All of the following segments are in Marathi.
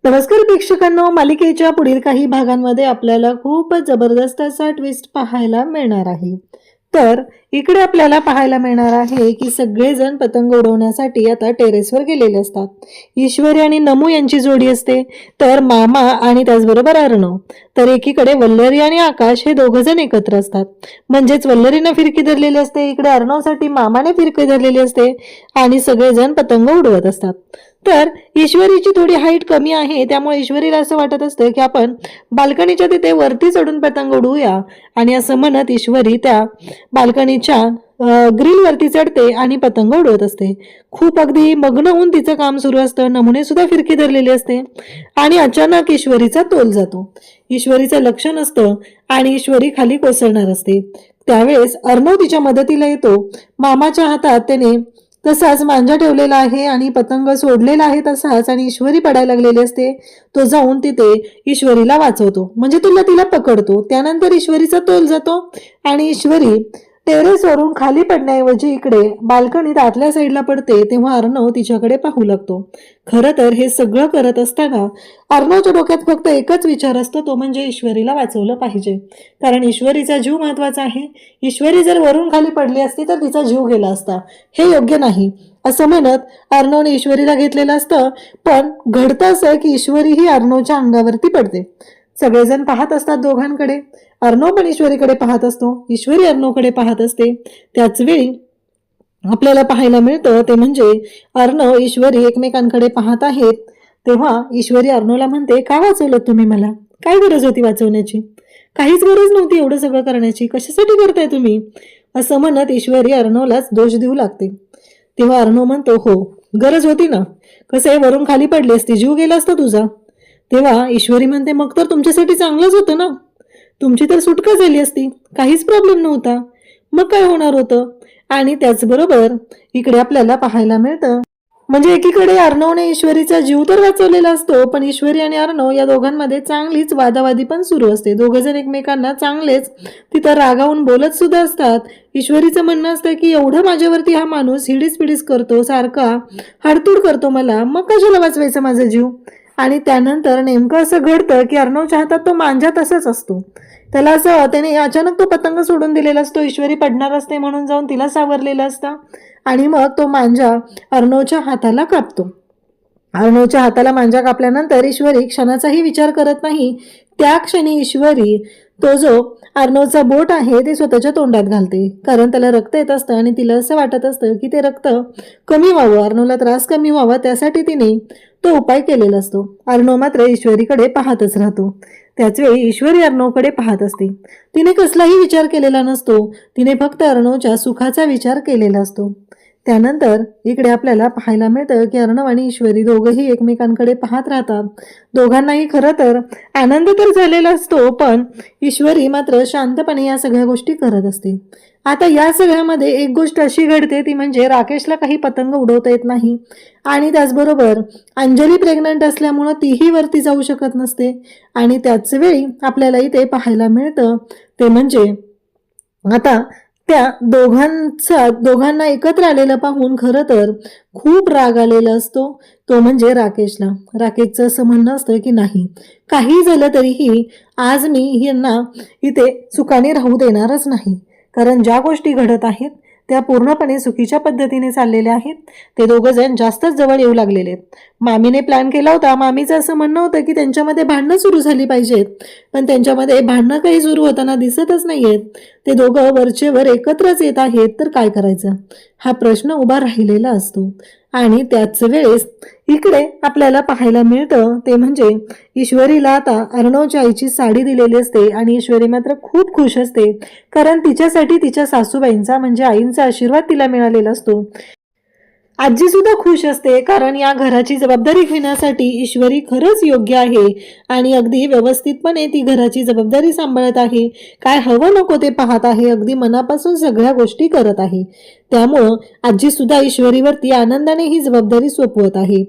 नमस्कार प्रेक्षकांनो, मालिकेच्या पुढील काही भागांमध्ये आपल्याला खूप जबरदस्त असा ट्विस्ट पाहायला मिळणार आहे. तर इकडे आपल्याला पाहायला मिळणार आहे की सगळेजण पतंग उडवण्यासाठी आता टेरेसवर गेलेले असतात. ईश्वरी आणि नमू यांची जोडी असते, तर मामा आणि त्याचबरोबर अर्णव. तर एकीकडे वल्लरी आणि आकाश हे दोघ जण एकत्र असतात. म्हणजेच वल्लरीनं फिरकी धरलेली असते, इकडे अर्णवसाठी मामाने फिरकी धरलेली असते आणि सगळेजण पतंग उडवत असतात. तर ईश्वरीची थोडी हाईट कमी आहे, त्यामुळे ईश्वरीला असं वाटत असतं की आपण बाल्कनीच्या तिथे वरती चढून पतंग उडवूया. आणि असं म्हणत ईश्वरी त्या बाल्कनीच्या ग्रिल वरती चढते आणि पतंग उडवत असते. खूप अगदी मग्न होऊन तिचं काम सुरू असतं. नमुने सुद्धा फिरकी धरलेली असते आणि अचानक ईश्वरीचा तोल जातो. ईश्वरीचं लक्ष नसतं आणि ईश्वरी खाली कोसळणार असते. त्यावेळेस अर्णव तिच्या मदतीला येतो. मामाच्या हातात त्याने तसाच मांजा ठेवलेला आहे आणि पतंग सोडलेला आहे तसाच, आणि ईश्वरी पडायला लागलेली असते. तो जाऊन तिथे ईश्वरीला वाचवतो, म्हणजे तिला पकडतो. त्यानंतर ईश्वरीचा तोल जातो आणि ईश्वरी टेरेसवरून खाली पडण्याऐवजी इकडे बाल्कनीत आतल्या साईडला पडते. तेव्हा अर्णव तिच्याकडे पाहू लागतो. खरं तर हे सगळं करत असताना अर्णवच्या डोक्यात फक्त एकच विचार असतो, तो म्हणजे ईश्वरीला वाचवलं पाहिजे. कारण ईश्वरीचा जीव महत्वाचा आहे. ईश्वरी जर वरून खाली पडली असती तर तिचा जीव गेला असता. हे योग्य नाही असं म्हणत अर्णवने ईश्वरीला घेतलेलं असतं. पण घडतं असं की ईश्वरी ही अर्णवच्या अंगावरती पडते. सगळेजण पाहत असतात दोघांकडे. अर्णव पण ईश्वरीकडे पाहत असतो, ईश्वरी अर्णवकडे पाहत असते. त्याच वेळी आपल्याला पाहायला मिळतं ते म्हणजे अर्णव ईश्वरी एकमेकांकडे पाहत आहेत. तेव्हा ईश्वरी अर्णवला म्हणते, का वाचवलं तुम्ही मला? काय गरज होती वाचवण्याची? काहीच गरज नव्हती एवढं सगळं करण्याची. कशासाठी करताय तुम्ही? असं म्हणत ईश्वरी अर्णवलाच दोष देऊ लागते. तेव्हा अर्णव म्हणतो, हो गरज होती ना. कसं आहे, वरून खाली पडली असती, जीव गेला असता तुझा. तेव्हा ईश्वरी म्हणते, मग तर तुमच्यासाठी चांगलंच होतं ना. तुमची तर सुटका झाली असती, काहीच प्रॉब्लेम नव्हता. मग काय होणार होतं? आणि त्याचबरोबर इकडे आपल्याला पाहायला मिळतं, म्हणजे एकीकडे अर्णवने ईश्वरीचा जीव तर वाचवलेला असतो, पण ईश्वरी आणि अर्णव या दोघांमध्ये चांगलीच वादावादी पण सुरू असते. दोघे जण एकमेकांना चांगलेच तिथं रागावून बोलत सुद्धा असतात. ईश्वरीचं म्हणणं असतं की एवढं माझ्यावरती हा माणूस हिडीस पिडीस करतो, सारखा हाडतूड करतो मला, मग कशाला वाचवायचा माझा जीव? आणि त्यानंतर नेमकं असं घडतं की अर्णवच्या हातात तो मांजा तसाच असतो. त्याला असं त्याने अचानक तो पतंग सोडून दिलेला असतो. ईश्वरी पडणार असते म्हणून जाऊन तिला सावरलेला असतं आणि मग तो मांजा अर्णवच्या हाताला कापतो. अर्णवच्या हाताला मांजा कापल्यानंतर ईश्वरी क्षणाचाही विचार करत नाही. त्या क्षणी ईश्वरी तो जो अर्णवचा बोट आहे ते स्वतःच्या तोंडात घालते, कारण त्याला रक्त येत असतं आणि तिला असं वाटत असतं की ते रक्त कमी व्हावं, अर्णवला त्रास कमी व्हावा, त्यासाठी तिने तो उपाय केलेला असतो. अर्णव मात्र ईश्वरीकडे पाहतच राहतो. त्याचवेळी ईश्वरी अर्णवकडे पाहत असते. तिने कसलाही विचार केलेला नसतो, तिने फक्त अर्णवच्या सुखाचा विचार केलेला असतो. त्यानंतर इकडे आपल्याला पाहायला मिळतं की अर्णव आणि ईश्वरी दोघंही एकमेकांकडे पाहत राहतात. दोघांनाही खरं तर आनंद तर झालेला असतो, पण ईश्वरी मात्र शांतपणे या सगळ्या गोष्टी करत असते. आता या सगळ्यामध्ये एक गोष्ट अशी घडते, ती म्हणजे राकेशला काही पतंग उडवता येत नाही आणि त्याचबरोबर अंजली प्रेग्नंट असल्यामुळं तीही वरती जाऊ शकत नसते. आणि त्याच वेळी आपल्याला इथे पाहायला मिळतं ते म्हणजे आता त्या दोघांना एकत्र आलेलं पाहून खरं तर खूप राग आलेला असतो, तो म्हणजे राकेशला. राकेशचं असं म्हणणं असतं की नाही, काही झालं तरीही आज मी यांना इथे सुखाने राहू देणारच नाही. कारण ज्या गोष्टी घडत आहेत त्या पूर्णपणे चुकीच्या पद्धतीने चाललेल्या आहेत. ते दोघं जण जास्तच जवळ येऊ लागलेले आहेत. मामीने प्लॅन केला होता, मामीचं असं म्हणणं होतं की त्यांच्यामध्ये भांडणं सुरू झाली पाहिजेत, पण त्यांच्यामध्ये भांडणं काही सुरू होताना दिसतच नाहीयेत. ते दोघं वरचेवर एकत्रच येत आहेत, तर काय करायचं हा प्रश्न उभा राहिलेला असतो. आणि त्याच वेळेस इकडे आपल्याला पाहायला मिळतं ते म्हणजे ईश्वरीला आता अर्णवच्या आईची साडी दिलेली असते आणि ईश्वरी मात्र खूप खुश असते, कारण तिच्यासाठी तिच्या सासूबाईंचा म्हणजे आईंचा आशीर्वाद तिला मिळालेला असतो. आजी सुद्धा खुश असते, कारण या घराची जबाबदारी घेण्यासाठी ईश्वरी खरंच योग्य आहे आणि अगदी व्यवस्थितपणे ती घराची जबाबदारी सांभाळत आहे. काय हवं नको ते पाहत आहे, अगदी मनापासून सगळ्या गोष्टी करत आहे. त्यामुळं आजी सुद्धा ईश्वरीवरती आनंदाने ही जबाबदारी सोपवत आहे.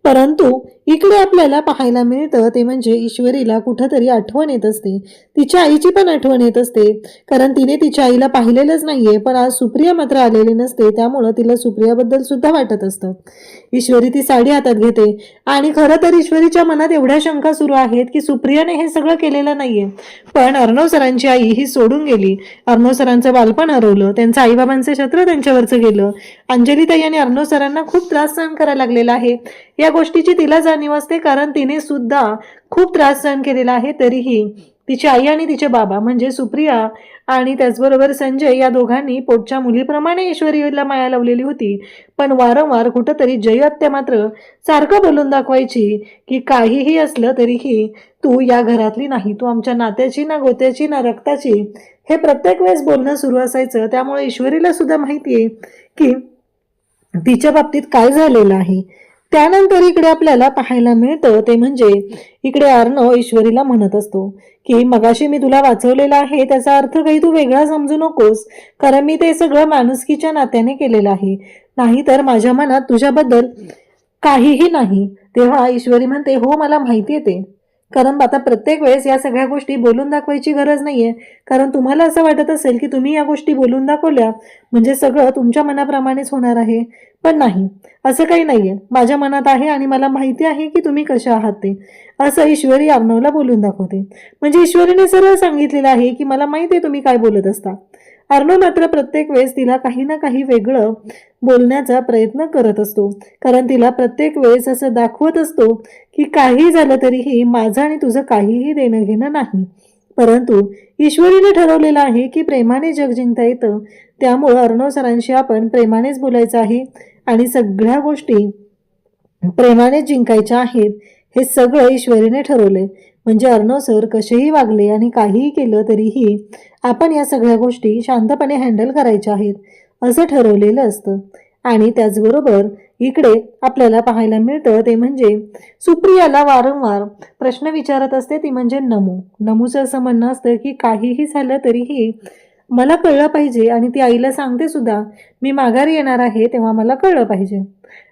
परंतु इकडे आपल्याला पाहायला मिळतं ते म्हणजे ईश्वरीला कुठंतरी आठवण येत असते. तिच्या आईची पण आठवण येत असते, कारण तिने तिच्या आईला पाहिलेलंच नाहीये. पण आज सुप्रिया मात्र आलेली नसते, त्यामुळं तिला सुप्रियाबद्दल सुद्धा वाटत असतं. ईश्वरी ती साडी हातात घेते आणि खरं तर ईश्वरीच्या मनात एवढ्या शंका सुरू आहेत की सुप्रियाने हे सगळं केलेलं नाहीये, पण अर्णव सरांची आई ही सोडून गेली. अर्णव सरांचं बालपण हरवलं, त्यांचं आईबाबांचं छत्र त्यांच्यावरचं गेलं. अंजलीताई आणि अर्णव सरांना खूप त्रास सहन करायला लागलेला आहे. या गोष्टीची तिला जाणीव असते, कारण तिने सुद्धा खूप त्रास सहन केलेला आहे. तरीही तिची आई आणि तिचे बाबा म्हणजे सुप्रिया आणि त्याचबरोबर संजय या दोघांनी पोटच्या मुलीप्रमाणे ईश्वरीला माया लावलेली होती. पण वारंवार कुठंतरी जयत्या मात्र सारखं बोलून दाखवायची की काहीही असलं तरीही तू या घरातली नाही, तू आमच्या नात्याची ना गोत्याची ना रक्ताची, हे प्रत्येक वेळेस बोलणं सुरू असायचं. त्यामुळे ईश्वरीला सुद्धा माहितीये की तिच्या बाबतीत काय झालेलं आहे. त्यानंतर इकडे आपल्याला पाहायला मिळतं ते म्हणजे इकडे अर्णव ईश्वरीला म्हणत असतो की मगाशी मी तुला वाचवलेलं आहे, त्याचा अर्थ काही तू वेगळा समजू नकोस, कारण मी ते सगळं माणुसकीच्या नात्याने केलेलं आहे, नाहीतर माझ्या मनात तुझ्याबद्दल काहीही नाही. तेव्हा ईश्वरी म्हणते हो मला माहिती आहे ते, कारण आता प्रत्येक वेळेस या सगळ्या गोष्टी बोलून दाखवायची गरज नाहीये, कारण तुम्हाला असं वाटत असेल की तुम्ही या गोष्टी बोलून दाखवल्या म्हणजे सगळं तुमच्या मनाप्रमाणेच होणार आहे. पण नाही, असं काही नाहीये, माझ्या मनात आहे आणि मला माहिती आहे की तुम्ही कशा आहात ते, असं ईश्वरी अर्णवला बोलून दाखवते. म्हणजे ईश्वरीने सरळ सांगितलेलं आहे की मला माहिती आहे तुम्ही काय बोलत असता. अर्णव मात्र प्रत्येक वेळेस तिला काही ना काही वेगळं बोलण्याचा प्रयत्न करत असतो, कारण तिला प्रत्येक वेळेस असं दाखवत असतो की काही झालं तरीही माझं आणि तुझं काहीही देणं घेणं नाही. परंतु ईश्वरीने ठरवलेलं आहे की प्रेमाने जग जिंकता येतं, त्यामुळं अर्णव सरांशी आपण प्रेमानेच बोलायचं आहे आणि सगळ्या गोष्टी प्रेमाने जिंकायच्या आहेत. हे सगळं ईश्वरीने ठरवले. म्हणजे अर्णव सर कसेही वागले आणि काहीही केलं तरीही आपण या सगळ्या गोष्टी शांतपणे हँडल करायच्या आहेत असं ठरवलेलं असतं. आणि त्याचबरोबर इकडे आपल्याला पाहायला मिळतं ते म्हणजे सुप्रियाला वारंवार प्रश्न विचारत असते ती म्हणजे नमूचं असं म्हणणं असतं की काहीही झालं तरीही मला कळलं पाहिजे, आणि ती आईला सांगते सुद्धा मी माघारी येणार आहे तेव्हा मला कळलं पाहिजे.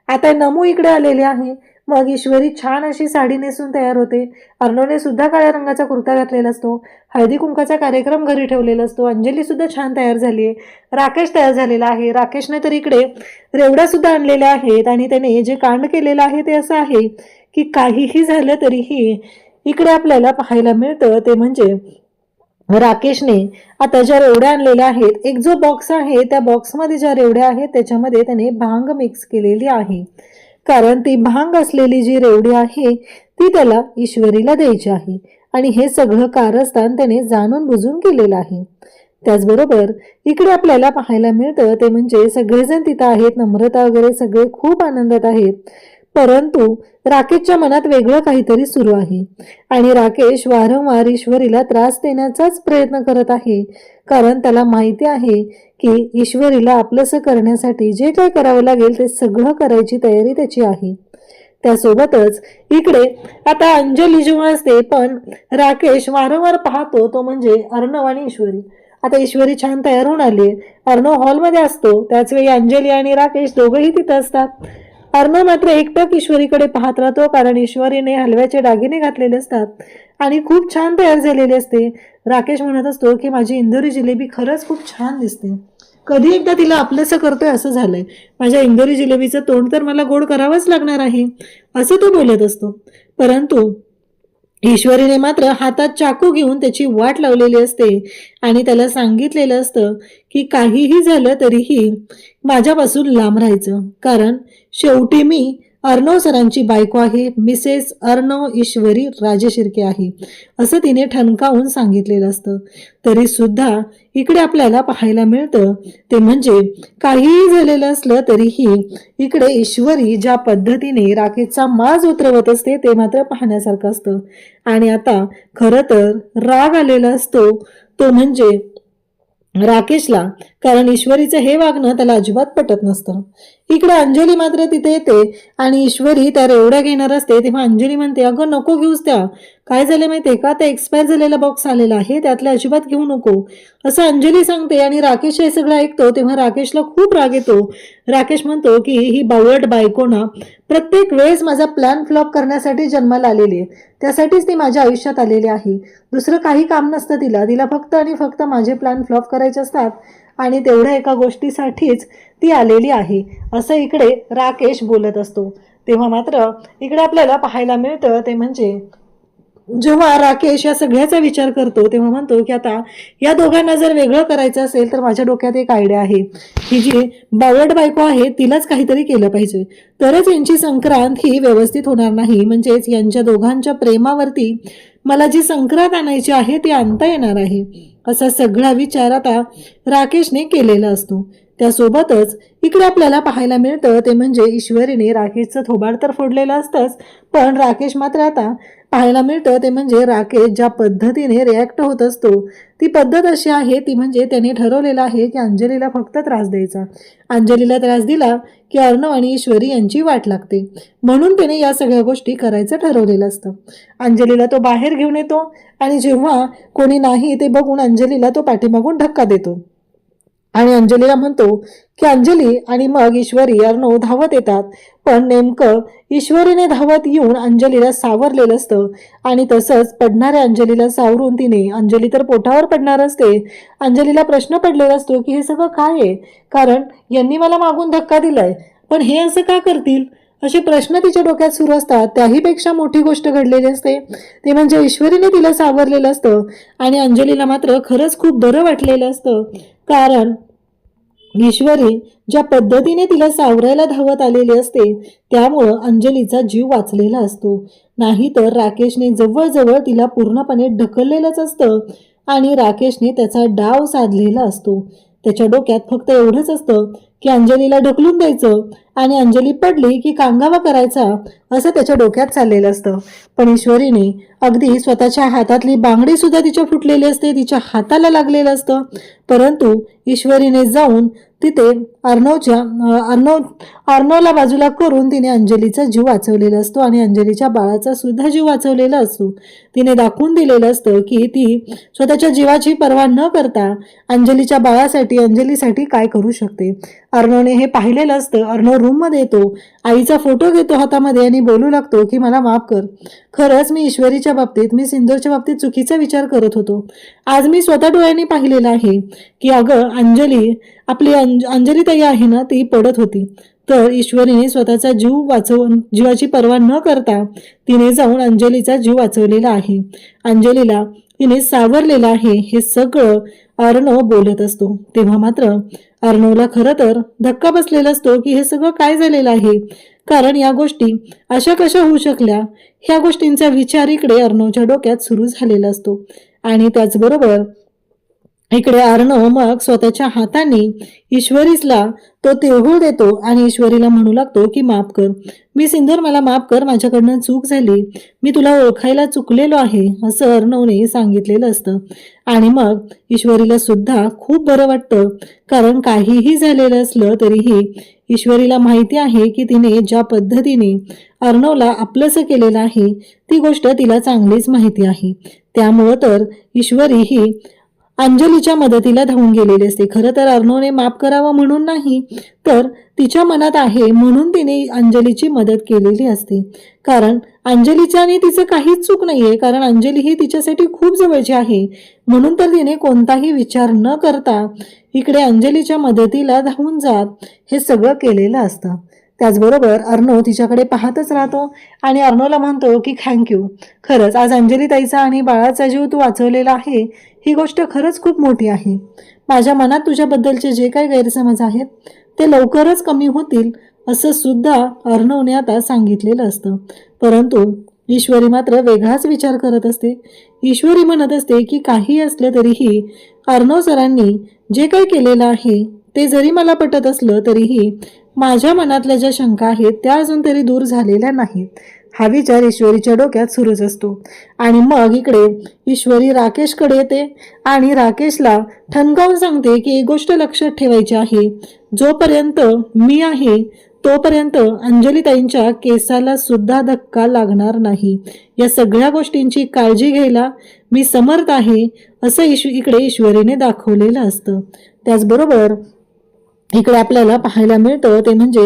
आता नमू इकडे आलेले आहे. मग ईश्वरी छान अशी साडी नेसून तयार होते. अर्णवने सुद्धा काळ्या रंगाचा कुर्ता घातलेला असतो. हळदी कुंकाचा कार्यक्रम घरी ठेवलेला असतो. अंजली सुद्धा छान तयार झाली आहे. राकेश तयार झालेला आहे. राकेशने तर इकडे रेवड्या सुद्धा आणलेल्या आहेत आणि त्याने जे कांड केलेलं आहे ते असं आहे की काहीही झालं तरीही इकडे आपल्याला पाहायला मिळतं ते म्हणजे राकेशने आता ज्या रेवड्या आणलेल्या आहेत, एक जो बॉक्स आहे त्या बॉक्समध्ये ज्या रेवड्या आहेत त्याच्यामध्ये त्याने भांग मिक्स केलेली आहे, कारण ती भांग असलेली जी रेवडी आहे ती त्याला ईश्वरीला द्यायची आहे. आणि हे सगळं कारस्थान त्याने जाणून बुजून केलेलं आहे. त्याचबरोबर इकडे आपल्याला पाहायला मिळतं ते म्हणजे सगळेजण तिथं आहेत, नम्रता वगैरे सगळे खूप आनंदात आहेत. परंतु राकेशच्या मनात वेगळं काहीतरी सुरू आहे आणि राकेश वारंवार ईश्वरीला त्रास देण्याचाच प्रयत्न करत आहे, कारण त्याला माहिती आहे की ईश्वरीला आपलंसं करण्यासाठी जे काय करावं लागेल ते सगळं करायची तयारी त्याची आहे. त्यासोबतच इकडे आता अंजली जेव्हा असते पण राकेश वारंवार पाहतो तो म्हणजे अर्णव आणि ईश्वरी. आता ईश्वरी छान तयार होऊन आली, अर्णव हॉलमध्ये असतो, त्याचवेळी अंजली आणि राकेश दोघंही तिथं असतात. अर्णव मात्र एकटक ईश्वरीकडे पाहत राहतो, कारण ईश्वरीने हलव्याचे दागिने घातलेले असतात आणि खूप छान तयार झालेले असते. राकेश म्हणत असतो की माझी इंदोरी जिलेबी खरंच खूप छान दिसते, कधी एकदा तिला आपलंसं करतोय असं झालंय, माझ्या इंदोरी जिलेबीचं तोंड तर मला गोड करावंच लागणार आहे असं तो बोलत असतो. परंतु ईश्वरीने मात्र हातात चाकू घेऊन त्याची वाट लावलेली असते आणि त्याला सांगितलेलं असतं की काहीही झालं तरीही माझ्यापासून लांब राहायचं, कारण शेवटी मी अर्णव सरांची बायको आहे, मिसेस अर्णव ईश्वरी राजेशिर्के आहे असं तिने ठणकावून सांगितलेलं असतं. तरी सुद्धा इकडे आपल्याला पाहायला मिळतं ते म्हणजे काहीही झालेलं असलं तरीही इकडे ईश्वरी ज्या पद्धतीने राकेशचा माज उतरवत असते ते मात्र पाहण्यासारखं असतं. आणि आता खरं तर राग आलेला असतो तो म्हणजे राकेशला, कारण ईश्वरीचं हे वागणं त्याला अजिबात पटत नसतं. इकडे अंजली मात्र तिथे येते आणि ईश्वरी त्या रेवड्या घेणार असते तेव्हा अंजली म्हणते अगं नको घेऊस त्या, काय झालं माहितीये का, ते एक्सपायर झालेला बॉक्स आलेला आहे, त्यातले अजिबात घेऊ नको असं अंजली सांगते. आणि राकेश हे सगळं ऐकतो तेव्हा राकेशला खूप राग येतो. राकेश म्हणतो की ही बावळट बायको ना प्रत्येक वेळेस माझा प्लॅन फ्लॉप करण्यासाठी जन्माला आलेली आहे, त्यासाठीच ती माझ्या आयुष्यात आलेली आहे. दुसरं काही काम नसतं तिला फक्त आणि फक्त माझे प्लॅन फ्लॉप करायचे असतात आणि तेवढ्या एका गोष्टीसाठीच ती आलेली आहे असं इकडे राकेश बोलत असतो. तेव्हा मात्र इकडे आपल्याला पाहायला मिळतं ते म्हणजे जेव्हा राकेश या सगळ्याचा विचार करतो तेव्हा म्हणतो की आता या दोघांना जर वेगळं करायचं असेल तर माझ्या डोक्यात एक आयडिया आहे. ही जी बावळट बायको आहे तिलाच काहीतरी केलं पाहिजे, तरच यांची संक्रांत ही व्यवस्थित होणार नाही. म्हणजेच यांच्या दोघांच्या प्रेमावरती मला जी संक्रांत आणायची आहे ती आणता येणार आहे असा सगळा विचार आता राकेशने केलेला असतो. त्यासोबतच इकडे आपल्याला पाहायला मिळतं ते म्हणजे ईश्वरीने राकेशचं थोबाड तर फोडलेलं असतंच, पण राकेश मात्र आता पाहायला मिळतं ते म्हणजे राकेश ज्या पद्धतीने रिॲक्ट होत असतो ती पद्धत अशी आहे, ती म्हणजे त्याने ठरवलेलं आहे की अंजलीला फक्त त्रास द्यायचा. अंजलीला त्रास दिला की अर्णव आणि ईश्वरी यांची वाट लागते, म्हणून त्याने या सगळ्या गोष्टी करायचं ठरवलेलं असतं. अंजलीला तो बाहेर घेऊन येतो आणि जेव्हा कोणी नाही ते बघून अंजलीला तो पाठीमागून धक्का देतो आणि अंजलीला म्हणतो की अंजली, आणि मग ईश्वरी अर्णव धावत येतात. पण नेमकं ईश्वरीने धावत येऊन अंजलीला सावरलेलं असतं आणि तसंच पडणाऱ्या अंजलीला सावरून तिने, अंजली तर पोटावर पडणार असते, अंजलीला प्रश्न पडलेला असतो की हे सगळं काय आहे, कारण यांनी मला मागून धक्का दिलाय पण हे असं का करतील असे प्रश्न तिच्या डोक्यात सुरू असतात. त्याहीपेक्षा मोठी गोष्ट घडलेली असते ते म्हणजे ईश्वरीने तिला सावरलेलं असतं आणि अंजलीला मात्र खरंच खूप बरं वाटलेलं असतं, कारण ईश्वरी ज्या पद्धतीने तिला सावरायला धावत आलेली असते त्यामुळं अंजलीचा जीव वाचलेला असतो. नाहीतर राकेशने जवळजवळ तिला पूर्णपणे ढकललेलंच असतं आणि राकेशने त्याचा डाव साधलेला असतो. त्याच्या डोक्यात फक्त एवढंच असतं की अंजलीला ढकलून द्यायचं आणि अंजली पडली की कांगावा करायचा असं त्याच्या डोक्यात चाललेलं असतं. पण ईश्वरीने अगदी स्वतःच्या हातातली बांगडी सुद्धा तिच्या फुटलेली असते, तिच्या हाताला लागलेलं असतं, परंतु ईश्वरीने जाऊन तिथे अर्णवला बाजूला करून तिने अंजलीचा जीव वाचवलेला असतो आणि अंजलीच्या बाळाचा सुद्धा जीव वाचवलेला असतो. तिने दाखवून दिलेलं असतं की ती स्वतःच्या जीवाची पर्वा न करता अंजलीच्या बाळासाठी, अंजलीसाठी काय करू शकते. अर्णवने हे पाहिलेलं असतं. अर्णव रूममध्ये येतो, आईचा फोटो घेतो हातामध्ये आणि बोलू लागतो की मला माफ कर, खरंच मी ईश्वरीच्या बाबतीत, मी सिंदूरच्या बाबतीत चुकीचा विचार करत होतो. आज मी स्वतः डोळ्यांनी पाहिलेलं आहे की अगं अंजली, आपली अंजली ताई आहे ना, ती पडत होती, तर ईश्वरीने स्वतःचा जीव वाचवून, जीवाची पर्वा न करता तिने जाऊन अंजलीचा जीव वाचवलेला आहे, अंजलीला तिने सावरलेला आहे, हे सगळं अर्णव बोलत असतो. तेव्हा मात्र अर्णवला खरं तर धक्का बसलेला असतो की हे सगळं काय झालेलं आहे, कारण या गोष्टी अशा कशा होऊ शकल्या, ह्या गोष्टींचा विचार इकडे अर्णवच्या डोक्यात सुरू झालेला असतो. आणि त्याचबरोबर इकडे अर्णव मग स्वतःच्या हाताने ईश्वरीला तो तिळगुळ देतो आणि ईश्वरीला म्हणू लागतो की माफ कर, मी सिंदूर, मला माफ कर, माझ्याकडनं चूक झाली, मी तुला ओळखायला चुकलेलो आहे असं अर्णवने सांगितलेलं असतं. आणि मग ईश्वरीला सुद्धा खूप बरं वाटतं, कारण काहीही झालेलं असलं तरीही ईश्वरीला माहिती आहे की तिने ज्या पद्धतीने अर्णवला आपलंसं केलेलं आहे ती गोष्ट तिला चांगलीच माहिती आहे. त्यामुळं तर ईश्वरी ही अंजलीच्या मदतीला धावून गेलेली असते. खरं तर अर्णवने माफ करावं म्हणून नाही, तर तिच्या मनात आहे म्हणून तिने अंजलीची मदत केलेली असते, कारण अंजलीच्या आणि तिचं काहीच चूक नाहीये, कारण अंजली ही तिच्यासाठी खूप जवळची आहे, म्हणून तर तिने कोणताही विचार न करता इकडे अंजलीच्या मदतीला धावून जात हे सगळं केलेलं असतं. त्याचबरोबर अर्णव तिच्याकडे पाहतच राहतो आणि अर्णवला म्हणतो की थँक्यू, खरंच आज अंजली ताईचा आणि बाळाचा जीव तू वाचवलेला आहे, ही गोष्ट खरंच खूप मोठी आहे. माझ्या मनात तुझ्याबद्दलचे जे काही गैरसमज आहेत ते लवकरच कमी होतील असं सुद्धा अर्णवने आता सांगितलेलं असतं. परंतु ईश्वरी मात्र वेगळाच विचार करत असते. ईश्वरी म्हणत असते की काही असलं तरीही अर्णव सरांनी जे काही केलेलं आहे ते जरी मला पटत असलं तरीही माझ्या मनातल्या ज्या शंका आहेत त्या अजून तरी दूर झालेल्या नाहीत, हा विचार ईश्वरीच्या डोक्यात सुरूच असतो. आणि मग इकडे ईश्वरी राकेशकडे येते आणि राकेशला ठणकावून सांगते की एक गोष्ट लक्षात ठेवायची आहे, जोपर्यंत मी आहे तोपर्यंत अंजलीताईंच्या केसाला सुद्धा धक्का लागणार नाही. या सगळ्या गोष्टींची काळजी घ्यायला मी समर्थ आहे असं इकडे ईश्वरीने दाखवलेलं असतं. त्याचबरोबर इकडे आपल्याला पाहायला मिळतं ते म्हणजे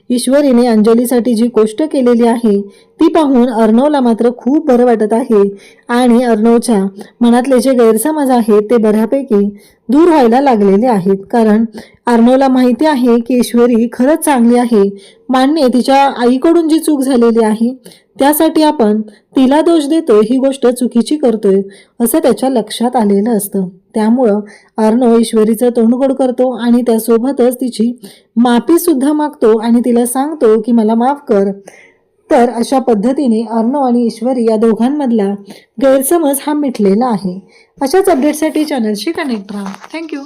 ईश्वरीने अंजलीसाठी जी गोष्ट केलेली आहे ती पाहून अर्णवला मात्र खूप बरं वाटत आहे आणि अर्णवच्या मनातले जे गैरसमज आहेत ते बऱ्यापैकी दूर व्हायला लागलेले आहेत. कारण अर्णवला माहिती आहे की ईश्वरी खरंच चांगली आहे. मान्य तिच्या आईकडून जी चूक झालेली आहे त्यासाठी आपण तिला दोष देतोय, ही गोष्ट चुकीची करतोय असं त्याच्या लक्षात आलेलं असतं. त्यामुळं अर्णव ईश्वरीचं तोंड गोड करतो आणि त्यासोबतच तिची माफी सुद्धा मागतो आणि तिला सांगतो की मला माफ कर. तर अशा पद्धतीने अर्णव आणि ईश्वरी या दोघांमधला गैरसमज हा मिटलेला आहे. अशाच अपडेटसाठी चॅनलशी कनेक्ट राहा. थँक्यू.